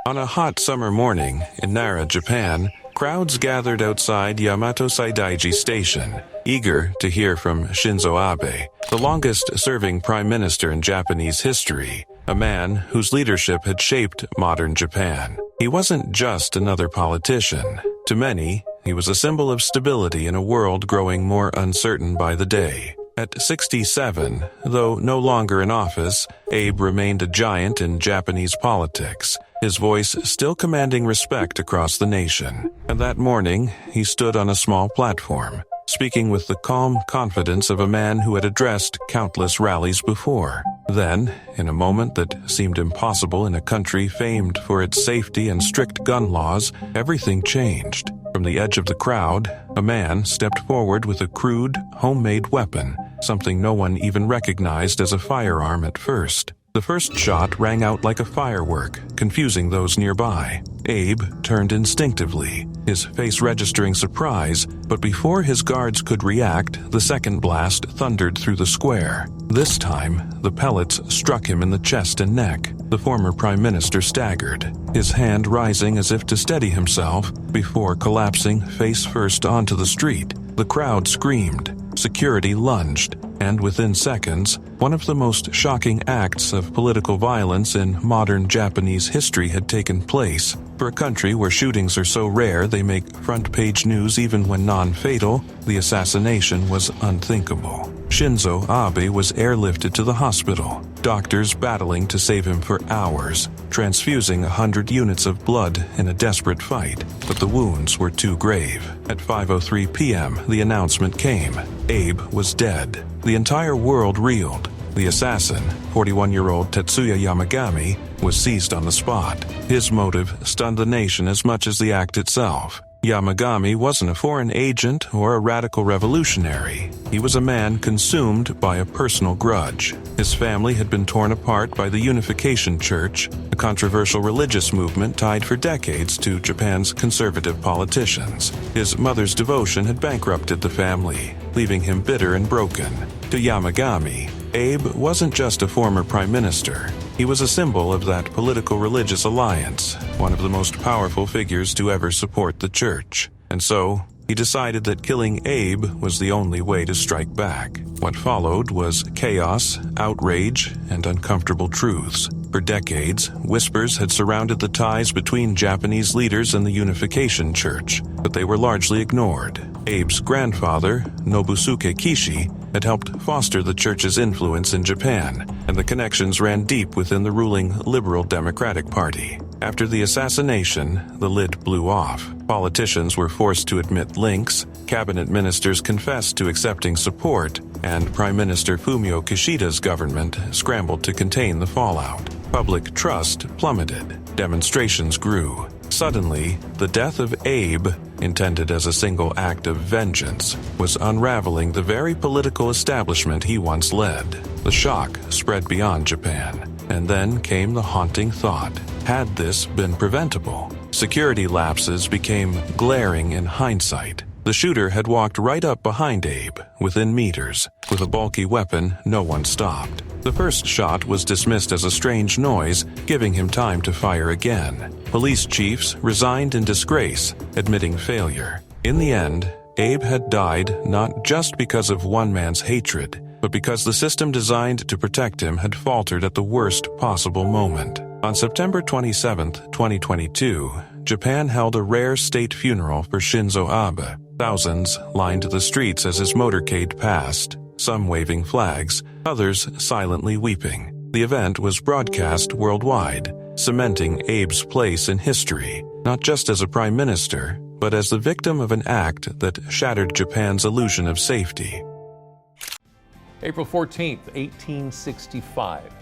On a hot summer morning in Nara, Japan, crowds gathered outside Yamato Saidaiji Station, eager to hear from Shinzo Abe, the longest-serving prime minister in Japanese history, a man whose leadership had shaped modern Japan. He wasn't just another politician. To many, he was a symbol of stability in a world growing more uncertain by the day. At 67, though no longer in office, Abe remained a giant in Japanese politics, his voice still commanding respect across the nation. And that morning, he stood on a small platform, speaking with the calm confidence of a man who had addressed countless rallies before. Then, in a moment that seemed impossible in a country famed for its safety and strict gun laws, everything changed. From the edge of the crowd, a man stepped forward with a crude, homemade weapon, something no one even recognized as a firearm at first. The first shot rang out like a firework, confusing those nearby. Abe turned instinctively, his face registering surprise, but before his guards could react, the second blast thundered through the square. This time, the pellets struck him in the chest and neck. The former prime minister staggered, his hand rising as if to steady himself before collapsing face first onto the street. The crowd screamed. Security lunged, and within seconds, one of the most shocking acts of political violence in modern Japanese history had taken place. For a country where shootings are so rare they make front-page news even when non-fatal, the assassination was unthinkable. Shinzo Abe was airlifted to the hospital, doctors battling to save him for hours, transfusing 100 units of blood in a desperate fight, but the wounds were too grave. At 5:03 p.m., the announcement came. Abe was dead. The entire world reeled. The assassin, 41-year-old Tetsuya Yamagami, was seized on the spot. His motive stunned the nation as much as the act itself. Yamagami wasn't a foreign agent or a radical revolutionary. He was a man consumed by a personal grudge. His family had been torn apart by the Unification Church, a controversial religious movement tied for decades to Japan's conservative politicians. His mother's devotion had bankrupted the family, leaving him bitter and broken. To Yamagami, Abe wasn't just a former prime minister. He was a symbol of that political-religious alliance, one of the most powerful figures to ever support the church. And so, he decided that killing Abe was the only way to strike back. What followed was chaos, outrage, and uncomfortable truths. For decades, whispers had surrounded the ties between Japanese leaders and the Unification Church, but they were largely ignored. Abe's grandfather, Nobusuke Kishi, had helped foster the church's influence in Japan, and the connections ran deep within the ruling Liberal Democratic Party. After the assassination, the lid blew off. Politicians were forced to admit links, cabinet ministers confessed to accepting support, and Prime Minister Fumio Kishida's government scrambled to contain the fallout. Public trust plummeted. Demonstrations grew. Suddenly, the death of Abe, intended as a single act of vengeance, was unraveling the very political establishment he once led. The shock spread beyond Japan, and then came the haunting thought: had this been preventable? Security lapses became glaring in hindsight. The shooter had walked right up behind Abe, within meters. With a bulky weapon, no one stopped. The first shot was dismissed as a strange noise, giving him time to fire again. Police chiefs resigned in disgrace, admitting failure. In the end, Abe had died not just because of one man's hatred, but because the system designed to protect him had faltered at the worst possible moment. On September 27, 2022, Japan held a rare state funeral for Shinzo Abe. Thousands lined the streets as his motorcade passed, some waving flags, others silently weeping. The event was broadcast worldwide, cementing Abe's place in history, not just as a prime minister, but as the victim of an act that shattered Japan's illusion of safety. April 14th, 1865.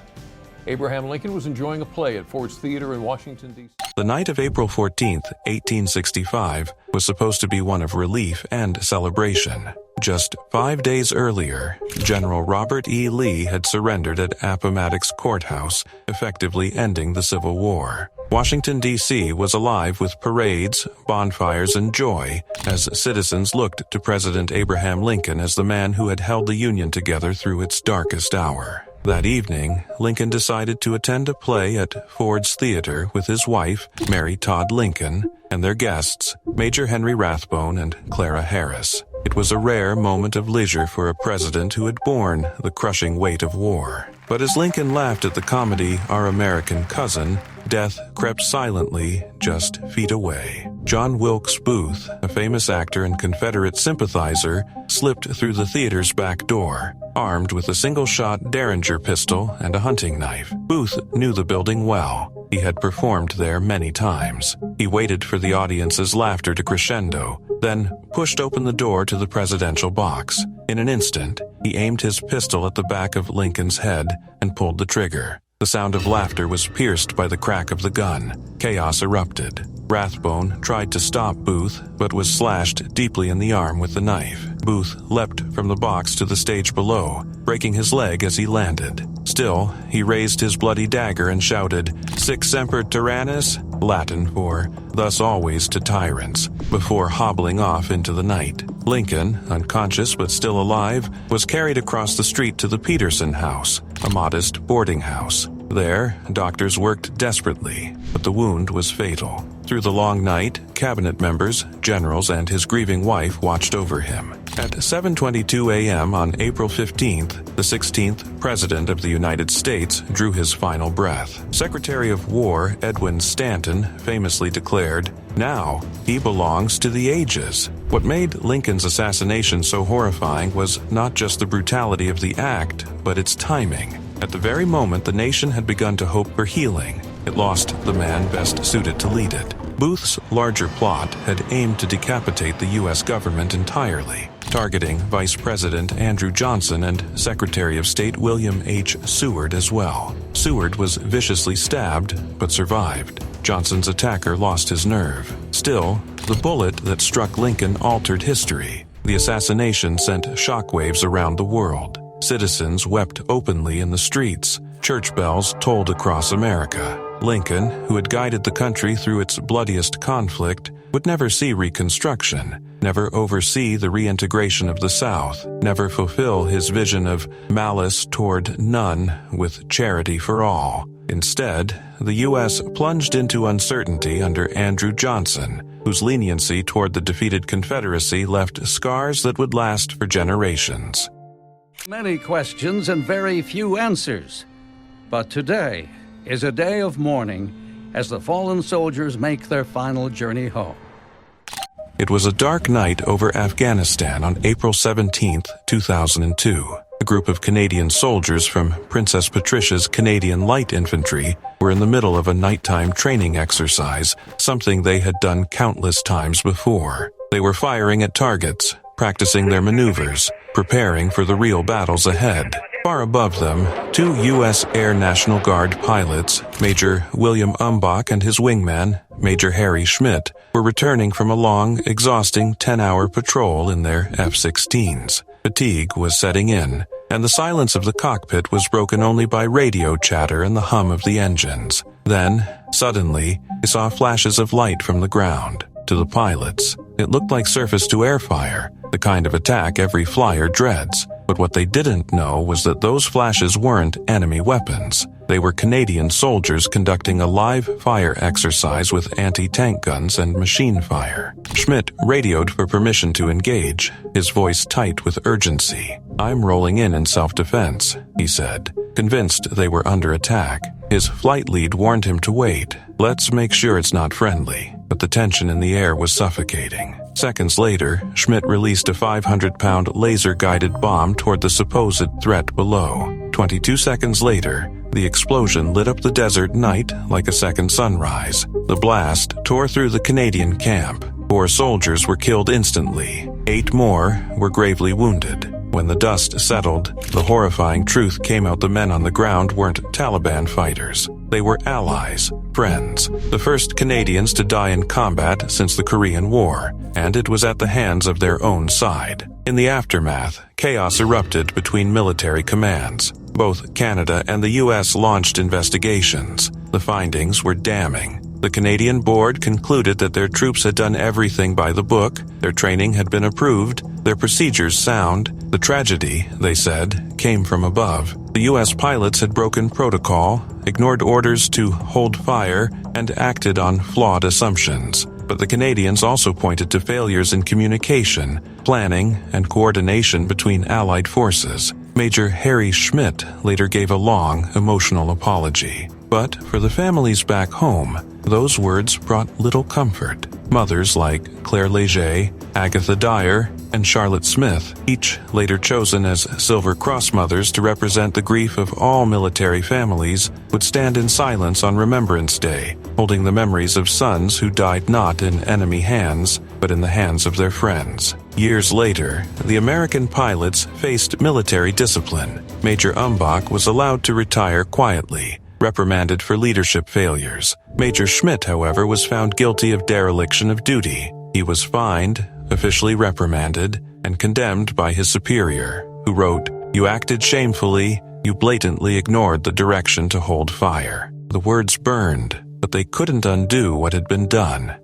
Abraham Lincoln was enjoying a play at Ford's Theater in Washington, D.C. The night of April 14th, 1865, was supposed to be one of relief and celebration. Just 5 days earlier, General Robert E. Lee had surrendered at Appomattox Courthouse, effectively ending the Civil War. Washington, D.C. was alive with parades, bonfires, and joy as citizens looked to President Abraham Lincoln as the man who had held the Union together through its darkest hour. That evening, Lincoln decided to attend a play at Ford's Theater with his wife, Mary Todd Lincoln, and their guests, Major Henry Rathbone and Clara Harris. It was a rare moment of leisure for a president who had borne the crushing weight of war. But as Lincoln laughed at the comedy Our American Cousin, death crept silently just feet away. John Wilkes Booth, a famous actor and Confederate sympathizer, slipped through the theater's back door, armed with a single-shot Derringer pistol and a hunting knife. Booth knew the building well. He had performed there many times. He waited for the audience's laughter to crescendo, then pushed open the door to the presidential box. In an instant, he aimed his pistol at the back of Lincoln's head and pulled the trigger. The sound of laughter was pierced by the crack of the gun. Chaos erupted. Rathbone tried to stop Booth, but was slashed deeply in the arm with the knife. Booth leapt from the box to the stage below, breaking his leg as he landed. Still, he raised his bloody dagger and shouted, "Sic semper tyrannis," Latin for "thus always to tyrants," before hobbling off into the night. Lincoln, unconscious but still alive, was carried across the street to the Peterson House, a modest boarding house. There, doctors worked desperately, but the wound was fatal. Through the long night, cabinet members, generals, and his grieving wife watched over him. At 7:22 a.m. on April 15th, the 16th President of the United States drew his final breath. Secretary of War Edwin Stanton famously declared, "Now he belongs to the ages." What made Lincoln's assassination so horrifying was not just the brutality of the act, but its timing. At the very moment the nation had begun to hope for healing, it lost the man best suited to lead it. Booth's larger plot had aimed to decapitate the U.S. government entirely, targeting Vice President Andrew Johnson and Secretary of State William H. Seward as well. Seward was viciously stabbed, but survived. Johnson's attacker lost his nerve. Still, the bullet that struck Lincoln altered history. The assassination sent shockwaves around the world. Citizens wept openly in the streets. Church bells tolled across America. Lincoln, who had guided the country through its bloodiest conflict, would never see Reconstruction, never oversee the reintegration of the South, never fulfill his vision of malice toward none with charity for all. Instead, the U.S. plunged into uncertainty under Andrew Johnson, whose leniency toward the defeated Confederacy left scars that would last for generations. Many questions and very few answers. But today is a day of mourning as the fallen soldiers make their final journey home. It was a dark night over Afghanistan on April 17, 2002. A group of Canadian soldiers from Princess Patricia's Canadian Light Infantry were in the middle of a nighttime training exercise, something they had done countless times before. They were firing at targets, practicing their maneuvers, preparing for the real battles ahead. Far above them, 2 U.S. Air National Guard pilots, Major William Umbach and his wingman, Major Harry Schmidt, were returning from a long, exhausting 10-hour patrol in their F-16s. Fatigue was setting in, and the silence of the cockpit was broken only by radio chatter and the hum of the engines. Then, suddenly, they saw flashes of light from the ground. To the pilots, it looked like surface-to-air fire, the kind of attack every flyer dreads. But what they didn't know was that those flashes weren't enemy weapons. They were Canadian soldiers conducting a live fire exercise with anti-tank guns and machine fire. Schmidt radioed for permission to engage, his voice tight with urgency. "I'm rolling in self-defense," he said, convinced they were under attack. His flight lead warned him to wait. "Let's make sure it's not friendly." But the tension in the air was suffocating. Seconds later, Schmidt released a 500-pound laser-guided bomb toward the supposed threat below. 22 seconds later, the explosion lit up the desert night like a second sunrise. The blast tore through the Canadian camp. 4 soldiers were killed instantly. 8 more were gravely wounded. When the dust settled, the horrifying truth came out: the men on the ground weren't Taliban fighters. They were allies, friends, the first Canadians to die in combat since the Korean War, and it was at the hands of their own side. In the aftermath, chaos erupted between military commands. Both Canada and the U.S. launched investigations. The findings were damning. The Canadian board concluded that their troops had done everything by the book, their training had been approved, their procedures sound. The tragedy, they said, came from above. The U.S. pilots had broken protocol, ignored orders to hold fire, and acted on flawed assumptions. But the Canadians also pointed to failures in communication, planning, and coordination between Allied forces. Major Harry Schmidt later gave a long, emotional apology. But for the families back home, those words brought little comfort. Mothers like Claire Leger, Agatha Dyer, and Charlotte Smith, each later chosen as Silver Cross mothers to represent the grief of all military families, would stand in silence on Remembrance Day, holding the memories of sons who died not in enemy hands, but in the hands of their friends. Years later, the American pilots faced military discipline. Major Umbach was allowed to retire quietly, reprimanded for leadership failures. Major Schmidt, however, was found guilty of dereliction of duty. He was fined, officially reprimanded, and condemned by his superior, who wrote, "You acted shamefully, you blatantly ignored the direction to hold fire." The words burned, but they couldn't undo what had been done.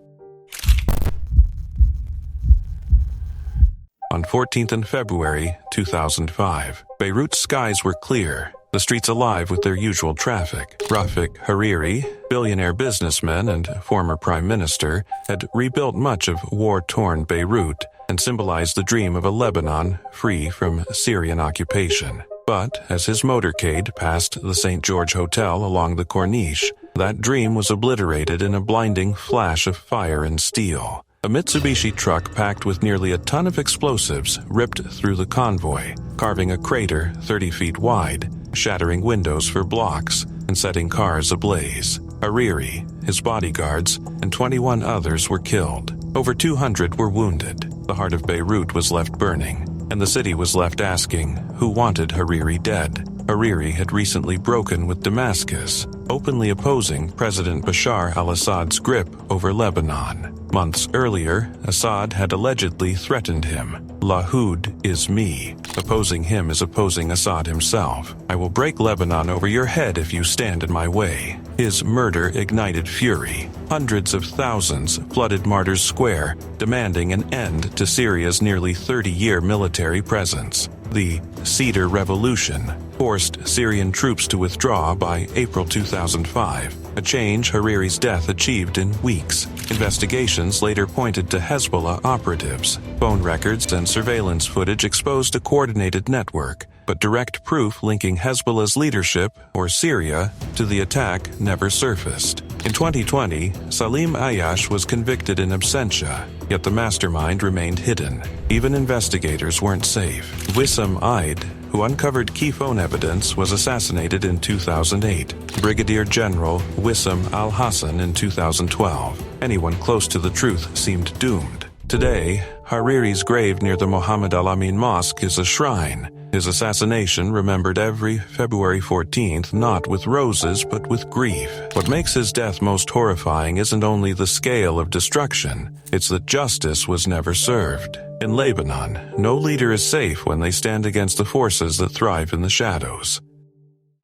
On 14th February 2005, Beirut's skies were clear, the streets alive with their usual traffic. Rafik Hariri, billionaire businessman and former prime minister, had rebuilt much of war-torn Beirut and symbolized the dream of a Lebanon free from Syrian occupation. But as his motorcade passed the St. George Hotel along the Corniche, that dream was obliterated in a blinding flash of fire and steel. A Mitsubishi truck packed with nearly a ton of explosives ripped through the convoy, carving a crater 30 feet wide, shattering windows for blocks, and setting cars ablaze. Hariri, his bodyguards, and 21 others were killed. Over 200 were wounded. The heart of Beirut was left burning, and the city was left asking who wanted Hariri dead. Hariri had recently broken with Damascus, openly opposing President Bashar al-Assad's grip over Lebanon. Months earlier, Assad had allegedly threatened him. Lahoud is me. Opposing him is opposing Assad himself. I will break Lebanon over your head if you stand in my way. His murder ignited fury. Hundreds of thousands flooded Martyrs Square, demanding an end to Syria's nearly 30-year military presence. The Cedar Revolution forced Syrian troops to withdraw by April 2005, a change Hariri's death achieved in weeks. Investigations later pointed to Hezbollah operatives. Phone records and surveillance footage exposed a coordinated network, but direct proof linking Hezbollah's leadership, or Syria, to the attack never surfaced. In 2020, Salim Ayash was convicted in absentia. yet the mastermind remained hidden. Even investigators weren't safe. Wissam Eid, who uncovered key phone evidence, was assassinated in 2008. Brigadier General Wissam al-Hassan in 2012. Anyone close to the truth seemed doomed. Today, Hariri's grave near the Mohammed Al-Amin Mosque is a shrine. His assassination remembered every February 14th, not with roses, but with grief. What makes his death most horrifying isn't only the scale of destruction, it's that justice was never served. In Lebanon, no leader is safe when they stand against the forces that thrive in the shadows.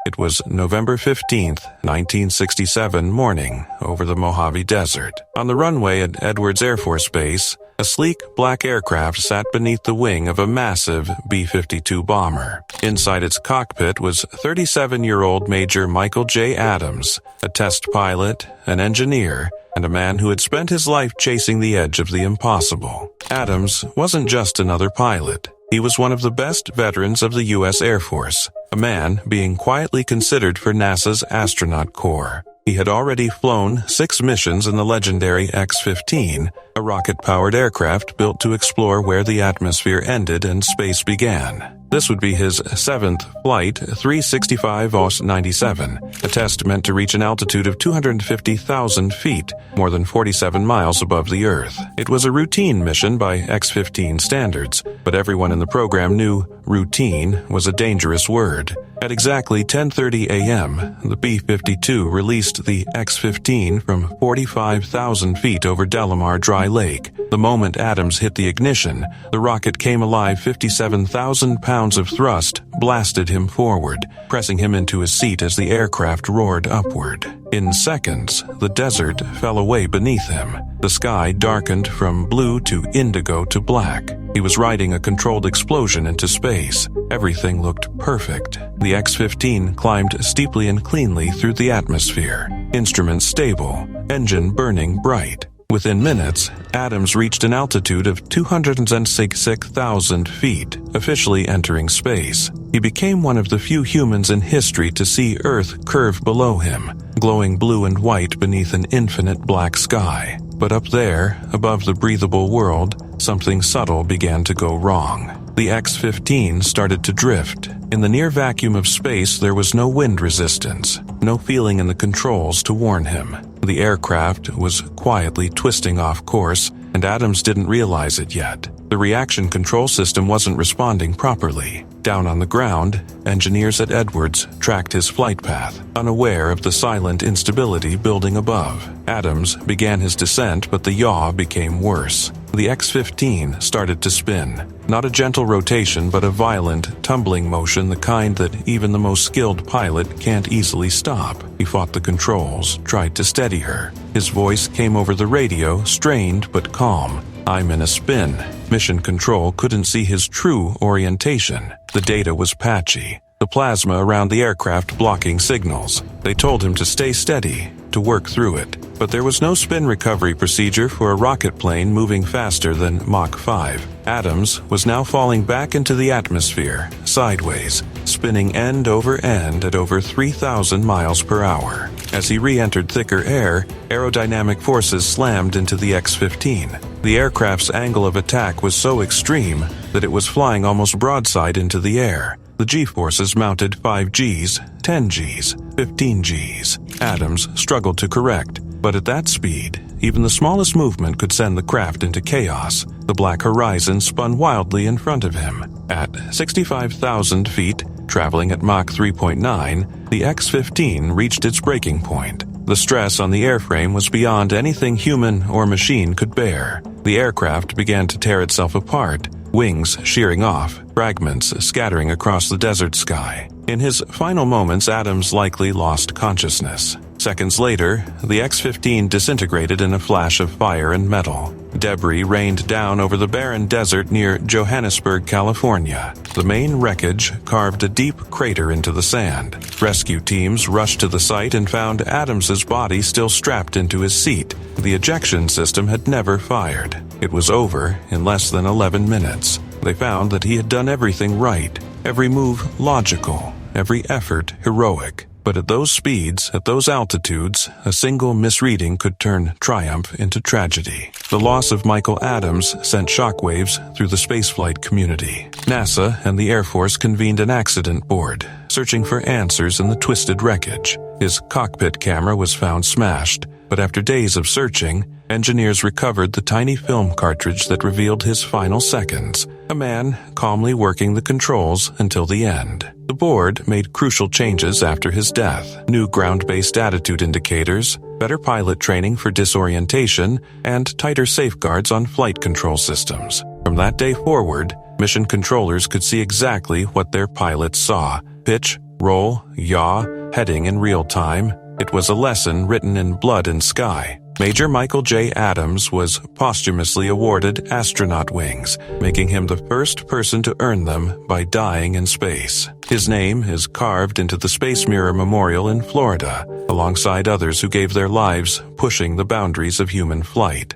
It was November 15th, 1967 morning over the Mojave Desert. On the runway at Edwards Air Force Base, a sleek black aircraft sat beneath the wing of a massive B-52 bomber. Inside its cockpit was 37-year-old Major Michael J. Adams, a test pilot, an engineer, and a man who had spent his life chasing the edge of the impossible. Adams wasn't just another pilot. He was one of the best veterans of the U.S. Air Force, a man being quietly considered for NASA's astronaut corps. He had already flown 6 missions in the legendary X-15, a rocket-powered aircraft built to explore where the atmosphere ended and space began. This would be his 7th flight, 365 OS 97, a test meant to reach an altitude of 250,000 feet, more than 47 miles above the Earth. It was a routine mission by X-15 standards, but everyone in the program knew routine was a dangerous word. At exactly 10:30 a.m., the B-52 released the X-15 from 45,000 feet over Delamar Dry Lake. The moment Adams hit the ignition, the rocket came alive. 57,000 pounds of thrust blasted him forward, pressing him into his seat as the aircraft roared upward. In seconds, the desert fell away beneath him. The sky darkened from blue to indigo to black. He was riding a controlled explosion into space. Everything looked perfect. The X-15 climbed steeply and cleanly through the atmosphere. Instruments stable, engine burning bright. Within minutes, Adams reached an altitude of 266,000 feet, officially entering space. He became one of the few humans in history to see Earth curve below him, glowing blue and white beneath an infinite black sky. But up there, above the breathable world, something subtle began to go wrong. The X-15 started to drift. In the near vacuum of space, there was no wind resistance, no feeling in the controls to warn him. The aircraft was quietly twisting off course, and Adams didn't realize it yet. The reaction control system wasn't responding properly. Down on the ground, engineers at Edwards tracked his flight path, unaware of the silent instability building above. Adams began his descent, but the yaw became worse. The X-15 started to spin. Not a gentle rotation, but a violent, tumbling motion, the kind that even the most skilled pilot can't easily stop. He fought the controls, tried to steady her. His voice came over the radio, strained but calm. "I'm in a spin." Mission Control couldn't see his true orientation. The data was patchy, the plasma around the aircraft blocking signals. They told him to stay steady, to work through it. But there was no spin recovery procedure for a rocket plane moving faster than Mach 5. Adams was now falling back into the atmosphere, sideways, spinning end over end at over 3,000 miles per hour. As he re-entered thicker air, aerodynamic forces slammed into the X-15. The aircraft's angle of attack was so extreme that it was flying almost broadside into the air. The G-forces mounted 5 Gs, 10 Gs, 15 Gs. Adams struggled to correct, but at that speed, even the smallest movement could send the craft into chaos. The black horizon spun wildly in front of him. At 65,000 feet, traveling at Mach 3.9, the X-15 reached its breaking point. The stress on the airframe was beyond anything human or machine could bear. The aircraft began to tear itself apart, wings shearing off, fragments scattering across the desert sky. In his final moments, Adams likely lost consciousness. Seconds later, the X-15 disintegrated in a flash of fire and metal. Debris rained down over the barren desert near Johannesburg, California. The main wreckage carved a deep crater into the sand. Rescue teams rushed to the site and found Adams's body still strapped into his seat. The ejection system had never fired. It was over in less than 11 minutes. They found that he had done everything right, every move logical, every effort heroic. But at those speeds, at those altitudes, a single misreading could turn triumph into tragedy. The loss of Michael Adams sent shockwaves through the spaceflight community. NASA and the Air Force convened an accident board, searching for answers in the twisted wreckage. His cockpit camera was found smashed, but after days of searching, engineers recovered the tiny film cartridge that revealed his final seconds, a man calmly working the controls until the end. The board made crucial changes after his death: new ground-based attitude indicators, better pilot training for disorientation, and tighter safeguards on flight control systems. From that day forward, mission controllers could see exactly what their pilots saw: pitch, roll, yaw, heading in real time. It was a lesson written in blood and sky. Major Michael J. Adams was posthumously awarded astronaut wings, making him the first person to earn them by dying in space. His name is carved into the Space Mirror Memorial in Florida, alongside others who gave their lives pushing the boundaries of human flight.